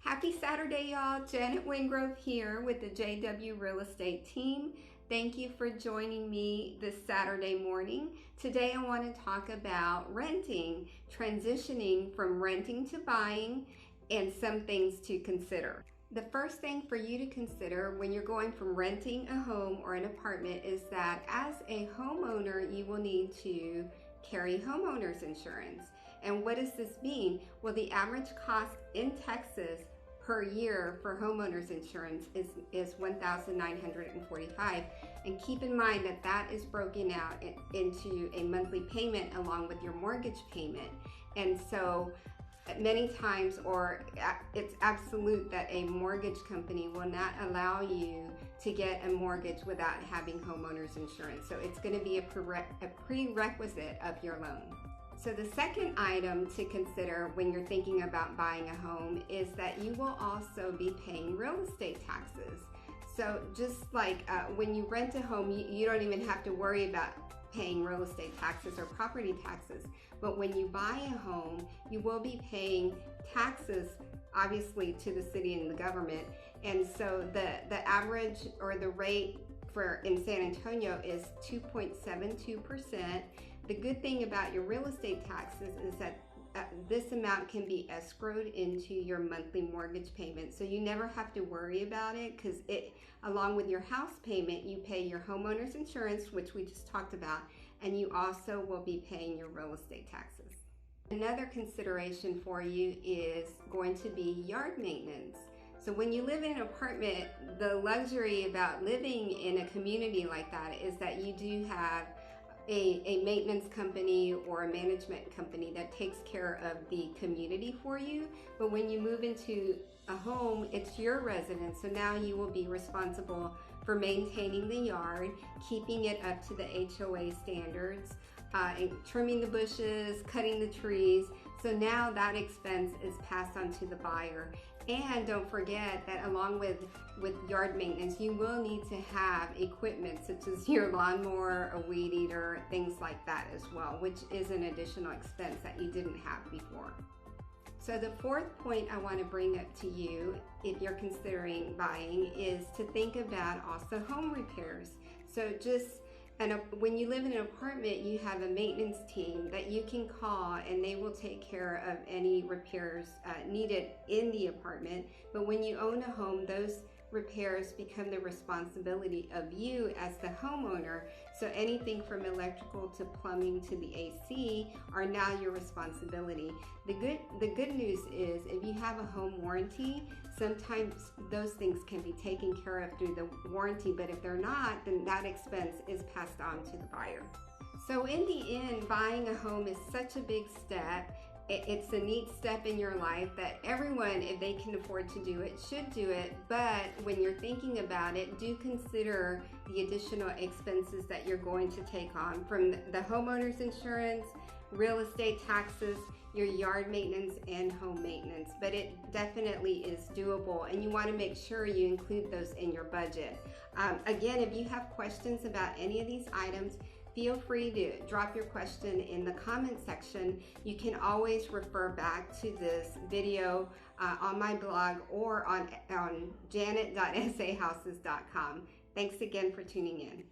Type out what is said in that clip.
Happy Saturday, y'all. Janet Wingrove here with the JW Real Estate team. Thank you for joining me this Saturday morning. Today I want to talk about renting, transitioning from renting to buying, and some things to consider. The first thing for you to consider when you're going from renting a home or an apartment is that as a homeowner, you will need to carry homeowners insurance. And what does this mean? Well, the average cost in Texas per year for homeowners insurance is $1,945, and keep in mind that that is broken out into a monthly payment along with your mortgage payment. And so many times, or it's absolute, that a mortgage company will not allow you to get a mortgage without having homeowners insurance. So it's going to be a prerequisite of your loan. So the second item to consider when you're thinking about buying a home is that you will also be paying real estate taxes. So just like when you rent a home, you don't even have to worry about paying real estate taxes or property taxes. But when you buy a home, you will be paying taxes, obviously, to the city and the government. And so the average or the rate in San Antonio is 2.72%. The good thing about your real estate taxes is that this amount can be escrowed into your monthly mortgage payment. So you never have to worry about it, because along with your house payment, you pay your homeowner's insurance, which we just talked about, and you also will be paying your real estate taxes. Another consideration for you is going to be yard maintenance. So when you live in an apartment, the luxury about living in a community like that is that you do have a maintenance company or a management company that takes care of the community for you. But when you move into a home, it's your residence, so now you will be responsible for maintaining the yard, keeping it up to the HOA standards, and trimming the bushes, cutting the trees. So now that expense is passed on to the buyer. And don't forget that along with yard maintenance, you will need to have equipment such as your lawnmower, a weed eater, things like that as well, which is an additional expense that you didn't have before. So the fourth point I want to bring up to you, if you're considering buying, is to think about also home repairs. So when you live in an apartment, you have a maintenance team that you can call, and they will take care of any repairs needed in the apartment. But when you own a home, those repairs become the responsibility of you as the homeowner. So anything from electrical to plumbing to the AC are now your responsibility. The good news is if you have a home warranty, sometimes those things can be taken care of through the warranty, but if they're not, then that expense is passed on to the buyer. So in the end, buying a home is such a big step. It's a neat step in your life that everyone, if they can afford to do it, should do it. But when you're thinking about it, do consider the additional expenses that you're going to take on, from the homeowner's insurance, real estate taxes, your yard maintenance, and home maintenance. But it definitely is doable, and you want to make sure you include those in your budget. Again, if you have questions about any of these items, feel free to drop your question in the comment section. You can always refer back to this video on my blog or on janet.sahouses.com. Thanks again for tuning in.